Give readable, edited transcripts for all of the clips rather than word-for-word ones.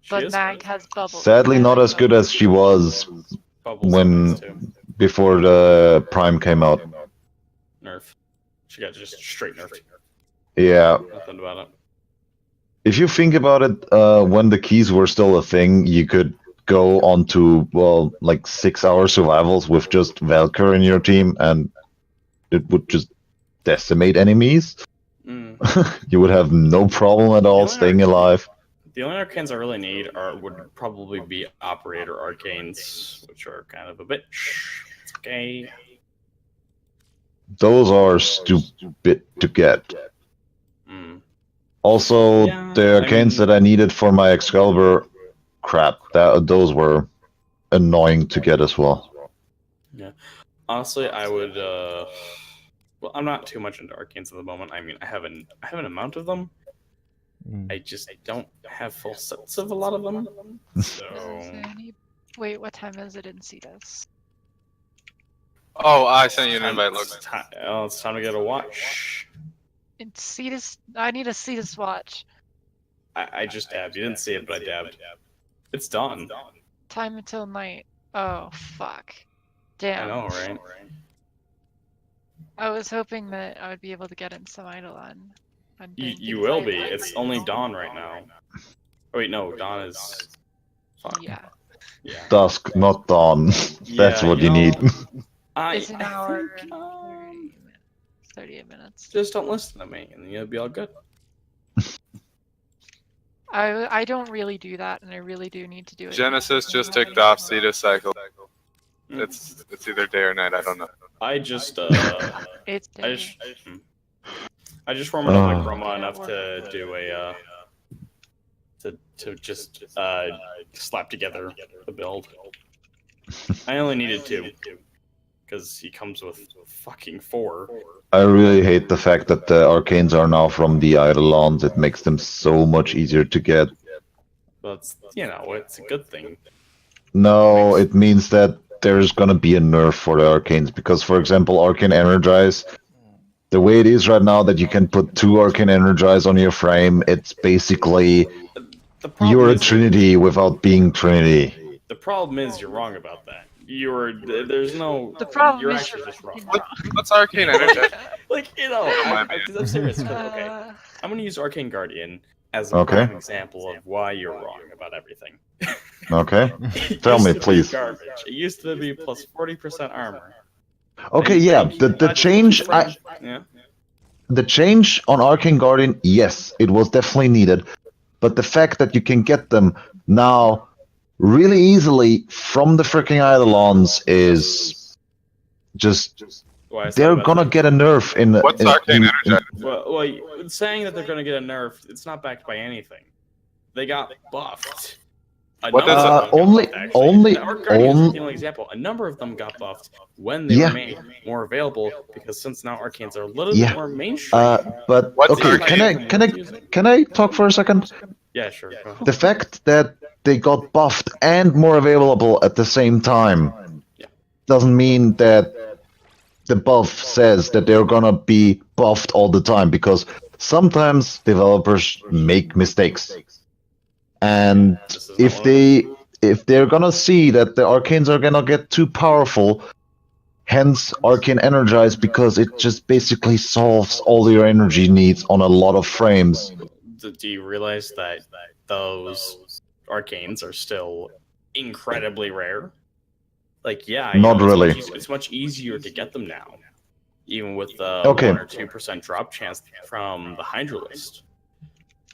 But Mag has bubble. Sadly, not as good as she was when before the Prime came out. Nerf. She got just straight nerfed. Yeah. Nothing about it. If you think about it, when the keys were still a thing, you could go on to, well, like 6-hour survivals with just Valkyr in your team, and it would just decimate enemies. You would have no problem at all staying alive. The only arcanes I really need would probably be Operator Arcanes, which are kind of a bitch. It's okay. Those are stupid to get. Also, the arcanes that I needed for my Excalibur, crap, those were annoying to get as well. Yeah. Honestly, I would, well, I'm not too much into arcanes at the moment. I mean, I have an amount of them. I just don't have full sets of a lot of them. So... Wait, what time is it in Cetus? Oh, I sent you an invite, look. It's time to get a watch. In Cetus, I need a Cetus watch. I just dabbed. You didn't see it, but I dabbed. It's done. Time until night. Oh, fuck. Damn. I know, right? I was hoping that I would be able to get in some Eidolon. You will be. It's only dawn right now. Oh wait, no, dawn is... Fuck. Yeah. Dusk, not dawn. That's what you need. It's an hour and 38 minutes. Just don't listen to me, and you'll be all good. I don't really do that, and I really do need to do it. Genesis just ticked off Cetus cycle. It's either day or night, I don't know. I just It's day. I just warmed up my chroma enough to do a to just slap together the build. I only needed 2 because he comes with fucking 4. I really hate the fact that the arcanes are now from the Eidolons. It makes them so much easier to get. But it's a good thing. No, it means that there's gonna be a nerf for the arcanes because, for example, Arcane Energize. The way it is right now that you can put 2 Arcane Energize on your frame, it's basically you're a Trinity without being Trinity. The problem is you're wrong about that. There's no... The problem you're is actually just wrong. What's Arcane Energize? I'm serious. Okay, I'm gonna use Arcane Guardian as a prime example of why you're wrong about everything. Okay, tell me, please. Garbage. It used to be plus 40% armor. Okay, yeah, the change the change on Arcane Guardian, yes, it was definitely needed, but the fact that you can get them now really easily from the freaking Eidolons is just they're gonna get a nerf in the... What's Arcane Energize? Well, saying that they're gonna get a nerf, it's not backed by anything. They got buffed. What is only the only example. A number of them got buffed when they were made more available because since now arcanes are a little bit more mainstream. But okay, can I talk for a second? Yeah, sure. Go ahead. The fact that they got buffed and more available at the same time doesn't mean that the buff says that they're gonna be buffed all the time, because sometimes developers make mistakes. And if they're gonna see that the arcanes are gonna get too powerful, hence Arcane Energize, because it just basically solves all your energy needs on a lot of frames. Do you realize that those arcanes are still incredibly rare? Like, yeah, not really. It's much easier to get them now, even with the 1 or 2% drop chance from the Hydra list.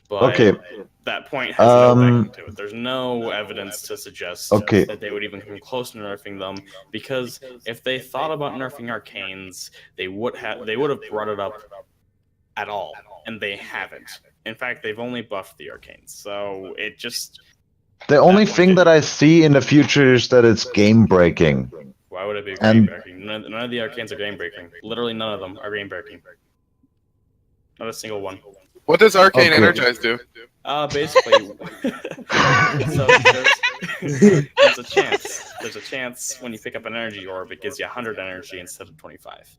But that point has no backing to it. There's no evidence to suggest that they would even come close to nerfing them, because if they thought about nerfing arcanes, they would have brought it up at all, and they haven't. In fact, they've only buffed the arcanes, so it just... The only thing that I see in the future is that it's game breaking. Why would it be game breaking? None of the arcanes are game breaking. Literally none of them are game breaking. Not a single one. What does Arcane Energize do? Basically, so there's a chance. There's a chance when you pick up an energy orb, it gives you 100 energy instead of 25.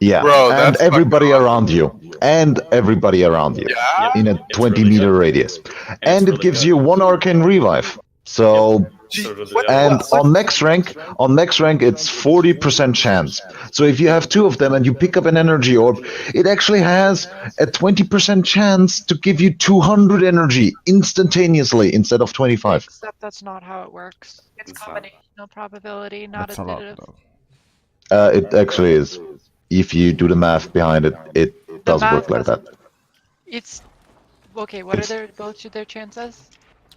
Yeah, Bro, and that's everybody fucking around you. And everybody around you. Yeah? In a It's 20 really meter good. radius. And And it's it really gives good. you 1 arcane revive. So So do the What- other and ones. on max rank, it's 40% chance. So if you have 2 of them and you pick up an energy orb, it actually has a 20% chance to give you 200 energy instantaneously instead of 25. Except that's not how it works. It's It's not. combinational probability, not That's a lot, additive. though. It actually is. If you do the math behind it, it The does math work like that. doesn't- It's okay. What are their chances?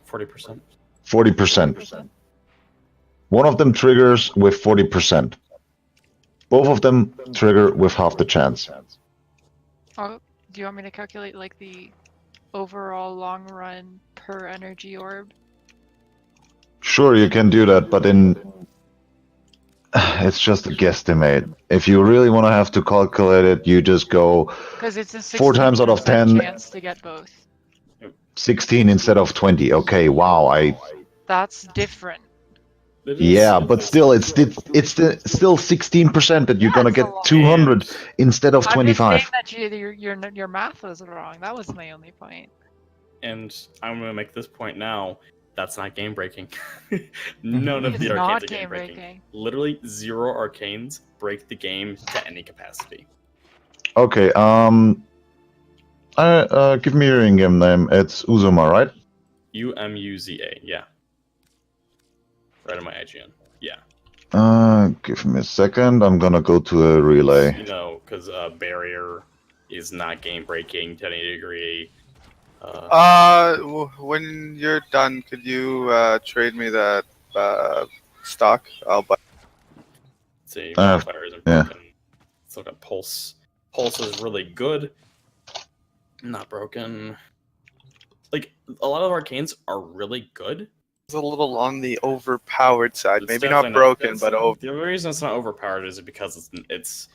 40%. 40%. One of them triggers with 40%. Both of them trigger with half the chance. Oh, do you want me to calculate like the overall long run per energy orb? Sure, you can do that, but it's just a guesstimate. If you really want to have to calculate it, you just go Because it's a 4 times out of 16% 10, chance to get both. 16 instead of 20. Okay, wow. That's different. It is- Yeah, it but is- still, it's still 16% that you're Yeah, gonna it's a get lot. 200 instead of I'm just 25. saying that your math was wrong. That was my only point. And I'm going to make this point now. That's not game breaking. None of It's the not arcanes are game game breaking. breaking. Literally 0 arcanes break the game to any capacity. Okay, give me your in-game name. It's Uzuma, right? UMUZA, yeah. Right on my IGN. Yeah. Give me a second. I'm gonna go to a relay. You know, because barrier is not game breaking to any degree. When you're done, could you trade me that stock? I'll buy. See, Uh, BlueFire isn't yeah. broken. Still got Pulse. Pulse is really good. Not broken. Like, a lot of arcanes are really good. It's a little on the overpowered side. It's Maybe definitely not broken, it's- but over. The only reason it's not overpowered is because it's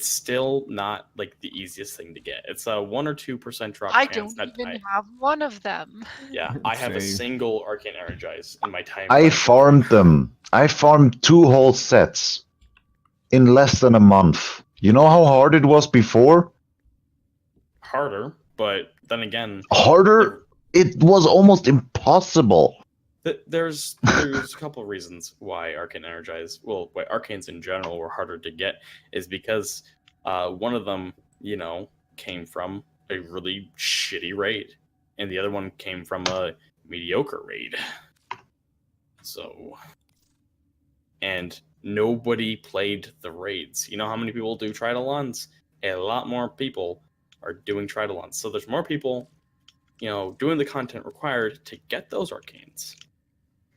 still not like the easiest thing to get. It's a 1 or 2% drop I chance. don't even have one of them. Yeah, I have a Same. single Arcane Energize in my time. I farmed them. I farmed 2 whole sets in less than a month. You know how hard it was before? Harder, but then again, Harder? It was almost impossible. there's a couple of reasons why Arcane Energize, well, why Arcanes in general were harder to get, is because one of them, you know, came from a really shitty raid, and the other one came from a mediocre raid. So, and nobody played the raids. You know how many people do Tridolons? A lot more people are doing Tridolons. So there's more people, you know, doing the content required to get those arcanes.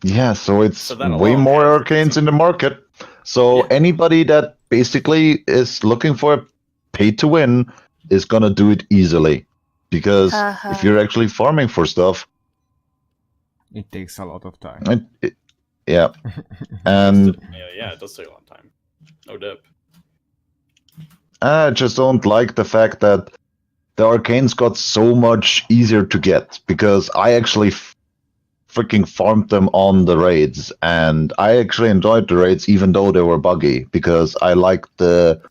Yeah, so it's So that way alone more has arcanes some- in the market. So Yeah. anybody that basically is looking for a pay to win is gonna do it easily. Because if you're actually farming for stuff, It takes a lot of time. yeah. And yeah, it does take a long time. No dip. I just don't like the fact that the arcanes got so much easier to get because I actually freaking farmed them on the raids, and I actually enjoyed the raids even though they were buggy because I liked the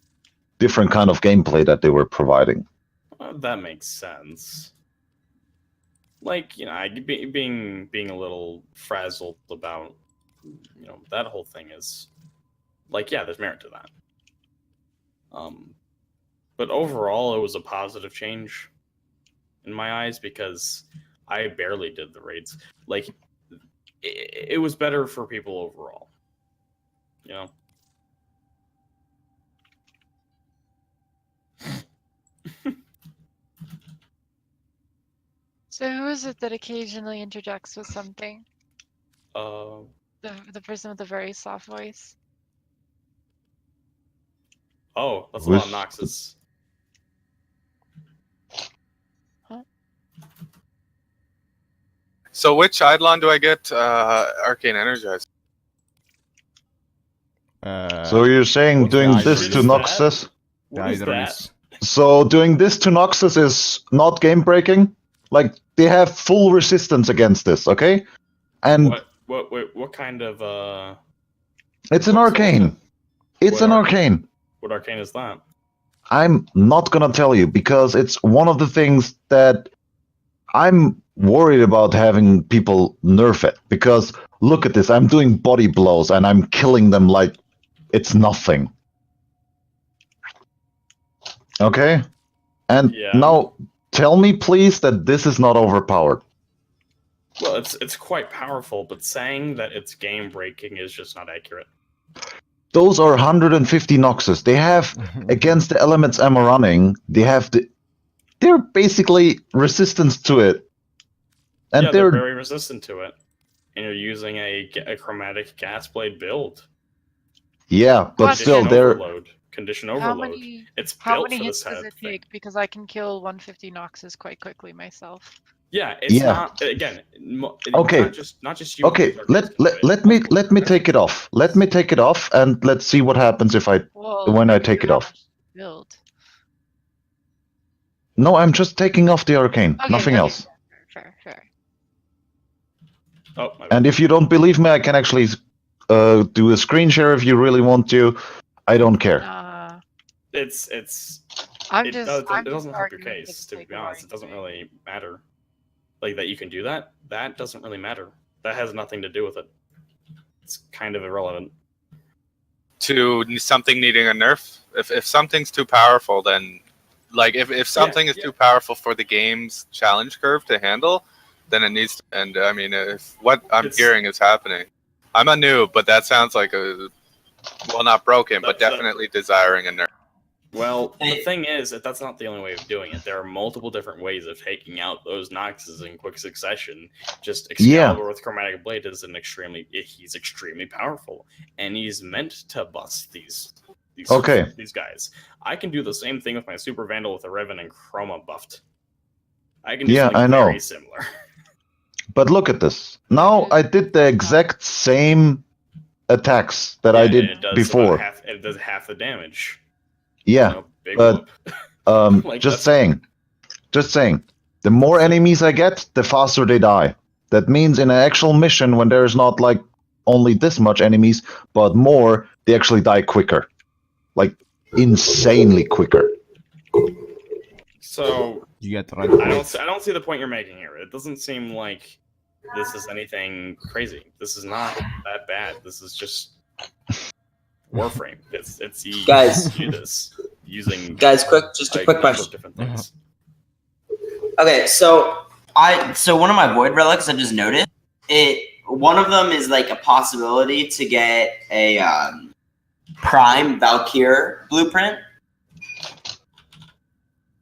different kind of gameplay that they were providing. That makes sense. Like, you know, being a little frazzled about, you know, that whole thing is like, yeah, there's merit to that. But overall, it was a positive change in my eyes because I barely did the raids. Like, it was better for people overall. You know? So who is it that occasionally interjects with something? Uh, The person with the very soft voice. oh, that's a lot of Who's- Noxus. So which Eidolon do I get Arcane Energized? So you're saying What doing the this shit to is that? Noxus? What is that? So doing this to Noxus is not game breaking. Like they have full resistance against this, okay? And What kind of it's an what's- arcane. It's what an arcane? arcane. What arcane is that? I'm not gonna tell you because it's one of the things that I'm worried about having people nerf it. Because look at this, I'm doing body blows and I'm killing them like it's nothing. Okay? And now tell me please that this is not overpowered. Well, it's quite powerful, but saying that it's game breaking is just not accurate. Those are 150 Noxus. They have, against the elements I'm running, they're basically resistant to it. And yeah, they're very resistant to it. And you're using a chromatic gas blade build. Yeah, but still, they're... Condition overload. It's built for this type of thing. How many hits does it take? Because I can kill 150 Noxus quite quickly myself. Yeah, it's not, again, okay. not just you. Okay, let me take it off. Let me take it off and let's see what happens if when I take it off. Build. No, I'm just taking off the arcane, nothing else. Fair. Oh, and if you don't believe me, I can actually do a screen share if you really want to. I don't care. It doesn't help your case, to be honest. It doesn't really matter. Like, that you can do that, that doesn't really matter. That has nothing to do with it. It's kind of irrelevant. To something needing a nerf? If something's too powerful, then... Like, if something is too powerful for the game's challenge curve to handle, then it needs to... And, I mean, if what I'm hearing is happening... I'm a noob, but that sounds like a... Well, not broken, but definitely desiring a nerf. Well, the thing is that that's not the only way of doing it. There are multiple different ways of taking out those Noxes in quick succession. Just Excalibur with Chromatic Blade is he's extremely powerful, and he's meant to bust these guys. I can do the same thing with my Super Vandal with a Riven and Chroma buffed. I can do something very similar. But look at this. Now I did the exact same attacks that I did before. It does half the damage. Yeah, but like just saying. The more enemies I get, the faster they die. That means in an actual mission, when there's not like only this much enemies, but more, they actually die quicker, like insanely quicker. So you get I don't see the point you're making here. It doesn't seem like this is anything crazy. This is not that bad. This is just Warframe. It's you do this using just a quick question. Different things. Okay, so one of my void relics I just noticed one of them is like a possibility to get a prime Valkyr blueprint.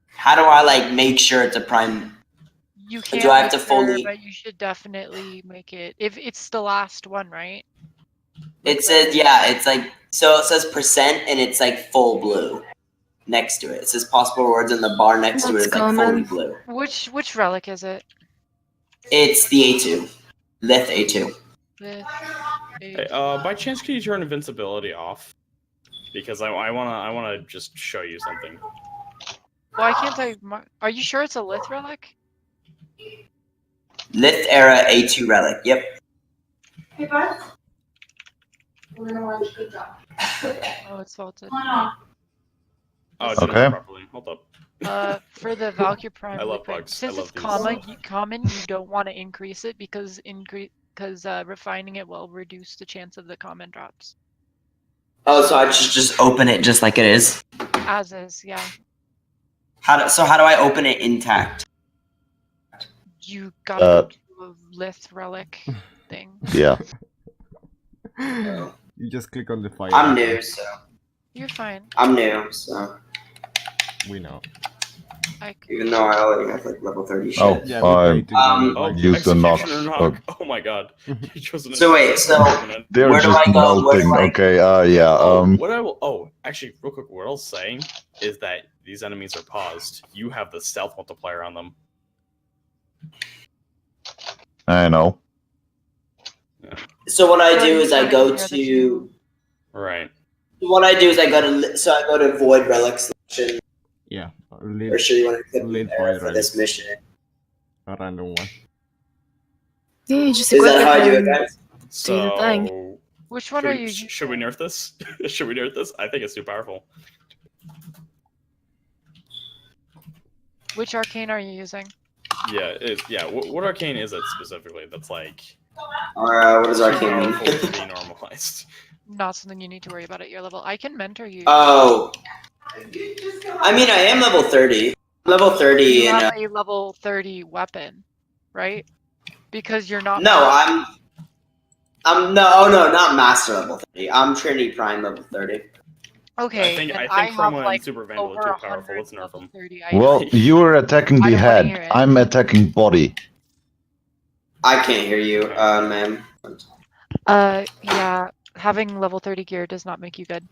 How do I like make sure it's a prime? You can't. Do I have to fully? But you should definitely make it. If it's the last one, right? It says it's like so. It says % and it's like full blue next to it. It says possible rewards in the bar next to it is like fully blue. Which relic is it? It's the A2, Lith A2. Hey, by chance, can you turn invincibility off? Because I wanna just show you something. Why can't I? Are you sure it's a Lith relic? Lith era A2 relic. Yep. Hey, bud. We're gonna watch Good Job. Oh, it's faulted. Oh, okay. Properly. Hold up. For the Valkyr Prime, I love bugs. Since it's common, you don't want to increase it because refining it will reduce the chance of the common drops. Oh, so I just open it just like it is. As is, yeah. How do I open it intact? You gotta do a Lith relic thing. Yeah. You just click on the fire. I'm new, so. You're fine. I'm new, so. We know. Even though I already have like level 30 shit. Oh, use the Nox. Oh my god. So wait, they're where just do I go? melting. Okay, yeah. What I will. Oh, actually, real quick. What I was saying is that these enemies are paused. You have the stealth multiplier on them. I know. Yeah. So what I do is I go to. Right. What I do is I go to Void Relic selection. Yeah. Or should you want to click there for this mission? A random one. Yeah, just is that how I do it, guys? So, which one are you? Should we nerf this? Should we nerf this? I think it's too powerful. Which arcane are you using? Yeah, what arcane is it specifically that's like What does too arcane mean? powerful to be normalized? Not something you need to worry about at your level. I can mentor you. Oh. I mean, I am level 30. Level 30 You and have a level 30 weapon, right? Because you're not. no, I'm not master level 30. I'm Trinity Prime level 30. Okay, I think and Chroma have and like Super Vandal over are too powerful. 100 Let's nerf level them. 30 Well, items. you were attacking I the don't wanna head. hear it. I'm attacking body. I can't hear you, ma'am. Yeah, having level 30 gear does not make you good.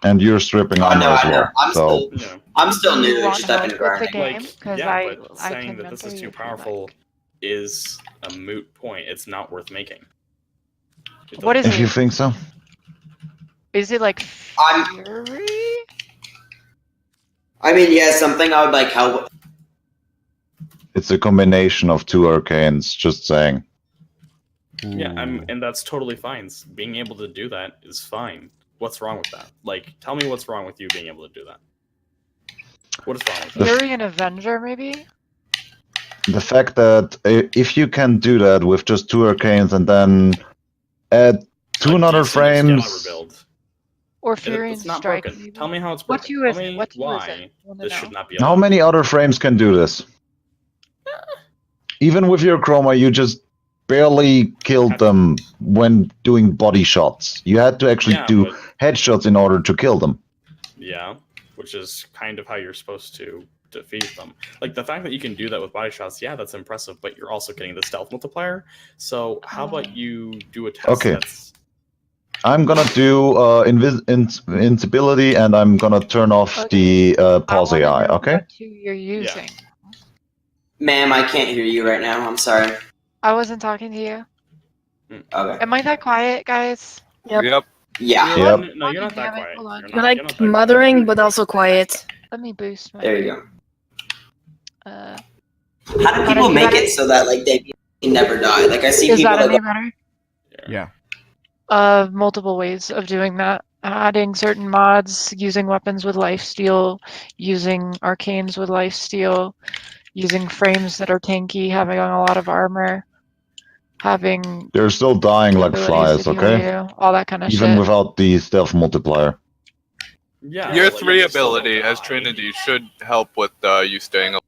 And you're stripping Oh, armor no, as I know. well. Yeah. I'm still Do you new. want Just I've been help with the grinding. game? Because yeah, but I saying can that this mentor is you too if you powerful like. is a moot point. It's not worth making. What is If you it? think so. Is it like I'm- Fury? I mean, yeah, something I would like help with. It's a combination of two arcanes, just saying. Yeah, Ooh. and that's totally fine. Being able to do that is fine. What's wrong with that? Like, tell me what's wrong with you being able to do that. What is wrong with that? Fury and Avenger, maybe? The fact that if you can do that with just two arcanes and then add two other frames. Build. Or Fury and It's not Strike, broken. maybe? Tell me how it's What broken. two Tell is it? me What two is why it? Wanna this know. should not be How allowed. many other frames can do this? Even with your chroma, you just barely killed them when doing body shots. You had to actually Yeah, do but- headshots in order to kill them. Yeah, which is kind of how you're supposed to defeat them. Like, the fact that you can do that with body shots, yeah, that's impressive, but you're also getting the stealth multiplier. So how about you do a test Okay. that's... I'm gonna do invincibility, and I'm gonna turn off the pause I wanna AI, know okay? what two you're using. Ma'am, I can't hear you right now. I'm sorry. I wasn't talking to you. Okay. Am I that quiet, guys? Yep. Yeah. Yep. No, you're not Damn that it, quiet. hold on. You're You're not like that quiet. mothering, but also quiet. Let me boost my. There you go. Uh, How do people any make better? it so that like they can never die? Like I see is people that that any better? Yeah. Multiple ways of doing that. Adding certain mods, using weapons with lifesteal, using arcanes with lifesteal, using frames that are tanky, having a lot of armor, having They're still dying like abilities flies, to heal okay? you, all that kind of Even shit. without the stealth multiplier. Yeah. Your like, 3 you still ability don't as die. Trinity should help with you staying alive.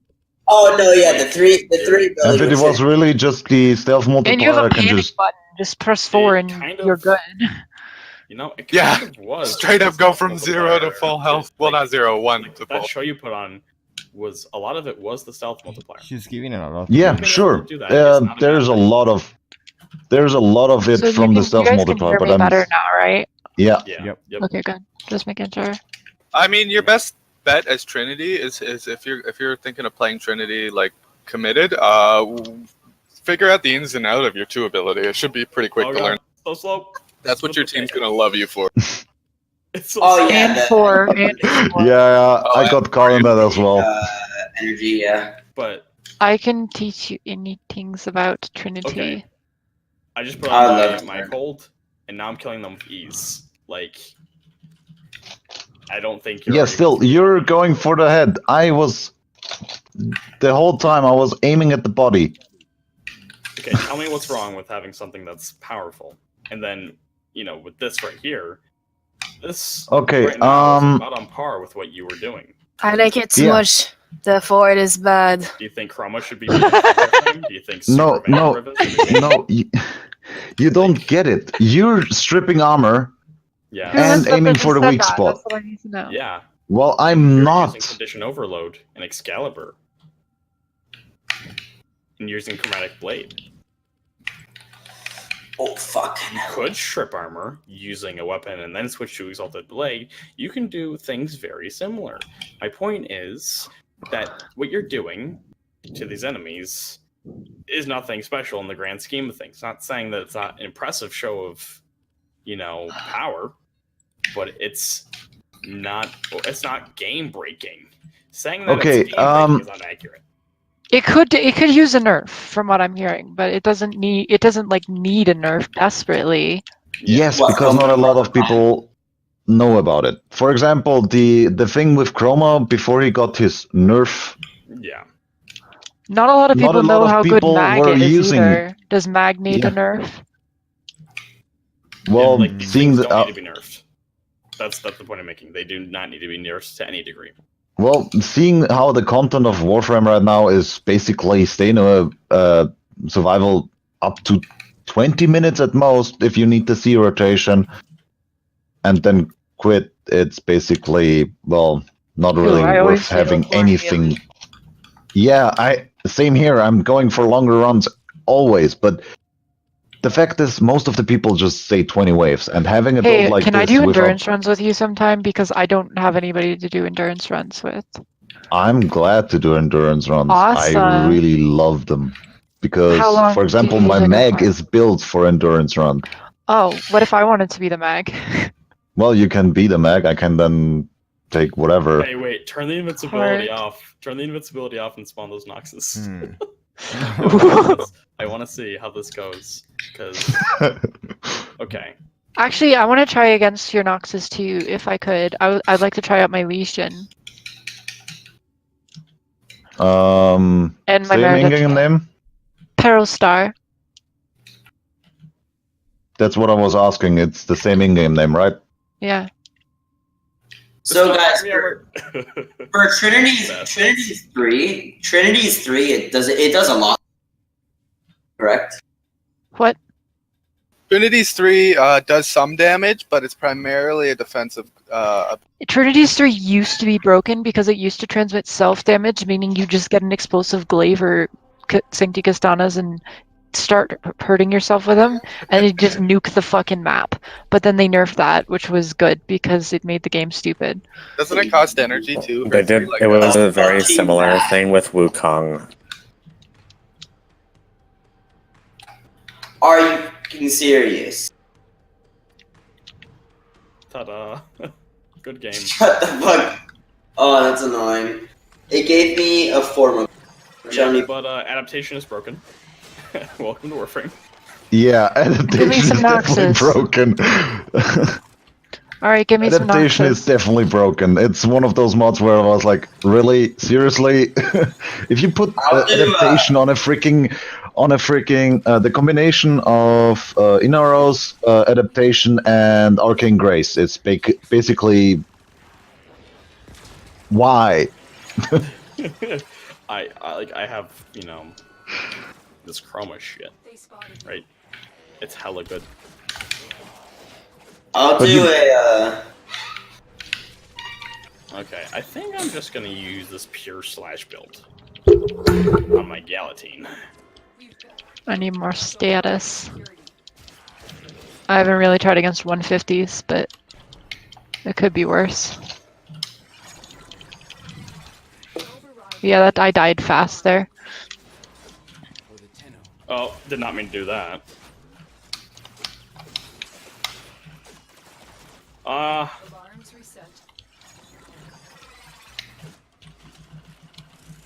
Oh no, yeah, the three And ability. if it was really just the stealth And you have multiplier, a I can panic just... button. Just press 4 It and kind you're of- good. You know, it Yeah, kind of was. Straight up the go stealth from 0 to multiplier. full health. Well, not 0, 1 to That full. show you put on was a lot of it was the stealth multiplier. She's giving it a lot. Yeah, Being able sure. to do that is not a There's bad a thing. lot of... There's a lot of it So from the you stealth guys multiplier, can but hear me I'm... better now, right? Yeah. Yeah. Yep. Okay, good. Just making sure. I mean, your best bet as Trinity is if you're thinking of playing Trinity like committed, figure out the ins and out of your 2 ability. It should be pretty quick Oh, to God. learn. So slow. That's what your team's gonna love you for. It's so Oh slow. yeah, And the 4, and 4. Yeah, I got caught in that as well. energy. Yeah. But I can teach you anything about Trinity. Okay. I just put I on love my her. cold, and now I'm killing them with ease. Like, I don't think you're... Yeah, already still, with- you're going for the head. I was... The whole time I was aiming at the body. Okay, tell me what's wrong with having something that's powerful. And then, you know, with this right here, this Okay, right now is about on par with what you were doing. I like it too Yeah. much. Therefore, it is bad. Do you think Chroma should be made into Warframe? Do you think No, Super no, Vandal Rivet should be made? no, you don't get it. You're stripping armor, Yeah. Who And was the aiming person for the said weak that? spot. That's what I need to know. Yeah. while I'm You're not. using Condition Overload and Excalibur. And using Chromatic Blade. Oh fuck. You could strip armor using a weapon and then switch to Exalted Blade. You can do things very similar. My point is that what you're doing to these enemies is nothing special in the grand scheme of things. Not saying that it's not an impressive show of, you know, power, but it's not game breaking. Saying that Okay, it's game breaking is inaccurate. It could use a nerf from what I'm hearing, but it doesn't like need a nerf desperately. Yes, Well, because not a lot of people know about it. For example, the thing with Chroma before he got his nerf. Yeah. Not a lot of Not a people lot know of how good people Mag were is using- either. Does Mag need Yeah. a nerf? Well, like, these seeing things the don't need to be nerfed. That's the point I'm making. They do not need to be nerfed to any degree. well, seeing how the content of Warframe right now is basically staying a survival up to 20 minutes at most if you need the C rotation, and then quit. It's basically, well, not really I always worth say having before anything. Yeah, same here. I'm going for longer runs always, but the fact is, most of the people just say 20 waves, and having a Hey, build like can this I do without- endurance runs with you sometime? Because I don't have anybody to do endurance runs with. I'm glad to do endurance runs. I Awesome. really love them because, How long for do example, you my usually go mag for? is built for endurance run. Oh, what if I wanted to be the Mag? Well, you can be the mag. I can then take whatever. Hey, wait, turn the invincibility Heart. off. Turn the invincibility off and spawn those Noxus. Hmm. I want to see how this goes. Because, okay. Actually, I want to try against your Noxus too, if I could. I'd like to try out my Legion and my Same Meredith in-game name. Peril Star. That's what I was asking. It's the same in-game name, right? Yeah. So Just guys, give me a for Trinity's Best. Trinity's 3, it does a lot. Correct. What? Trinity's 3 does some damage, but it's primarily a defensive. Trinity's 3 used to be broken because it used to transmit self-damage, meaning you just get an explosive glaive or Sancti Castanas and start hurting yourself with them, and it just nuke the fucking map. But then they nerfed that, which was good because it made the game stupid. Doesn't it cost energy too? They did. It was a very similar thing with Wukong. Are you fucking serious? Ta-da. Good game. Shut the fuck. Oh, that's annoying. It gave me a form of. Yeah, but adaptation is broken. Welcome to Warframe. Yeah, Give me adaptation some is definitely Noxus. broken. Alright, give me some Adaptation Noxus. is definitely broken. It's one of those mods where I was like, really? Seriously? If you put adaptation on a freaking the combination of Inaros, adaptation, and Arcane Grace, it's basically why? I have, this chroma shit, right? It's hella good. I'll But do a. Okay, I think I'm just gonna use this pure slash build on my Galatine. I need more status. I haven't really tried against 150s, but it could be worse. Yeah, I died fast there. Oh, did not mean to do that.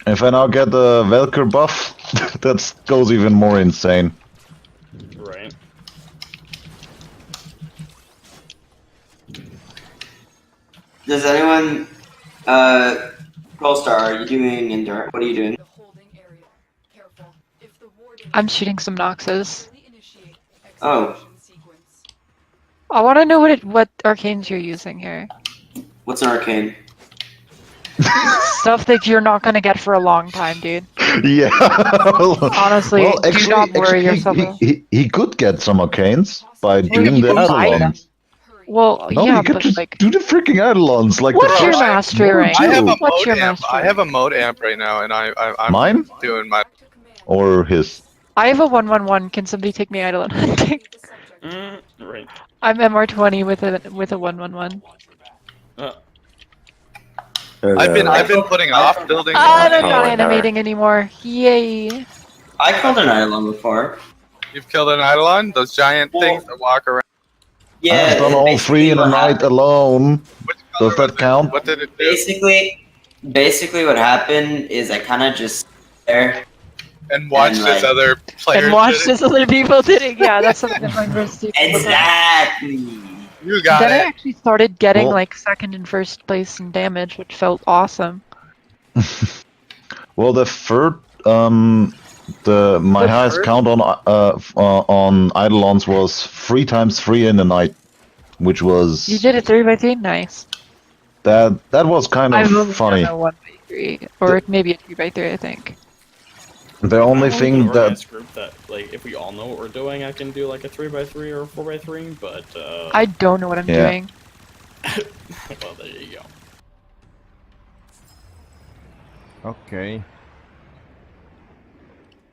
If I now get the Velker buff, that goes even more insane. Right. Does anyone. Polestar, are you doing Endure? What are you doing? I'm shooting some Noxes. Oh, I want to know what arcanes you're using here. what's an arcane? Stuff that you're not gonna get for a long time, dude. Yeah. Honestly, well, do not worry yourself. He could get some arcanes by doing you the can buy Eidolons. Well, No, yeah, you could but just like, do the freaking Eidolons. Like what's the your first mastery one rank? too. I have a What's mode your amp. mastery I have a mode amp right now, and I'm Mine? doing my. Or his? I have a 111. Can somebody take me Eidolon hunting? Right. I'm MR20 with a 111. I've been putting off building. I'm not Oh, animating anymore. Yay! I killed an Eidolon before. You've killed an Eidolon? Those giant things that walk around. Yeah, I've done all three in a night alone. Which color Does that was it? count? What did it do? Basically, what happened is I kind of just there. And watched And, as like- other players And watch did it? as other people did it. Yeah, that's something that my first Exactly. You got Then I it. actually started getting Well- like second and first place in damage, which felt awesome. Well, the third, my The highest third? count on Eidolons was 3 times 3 in the night, which was You did a 3x3? Nice. that was kind I've of only funny. done a 1x3, or maybe a 2x3, I think. The only I want, like, an thing that organized group that, like, if we all know what we're doing, I can do like a 3x3 or a 4x3. But I don't know what I'm Yeah. doing. well, there you go. Okay.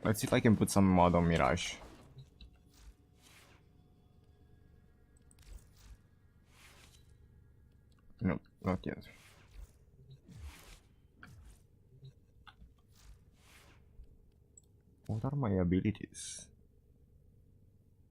Let's see if I can put some mod on Mirage. No, not yet. What are my abilities?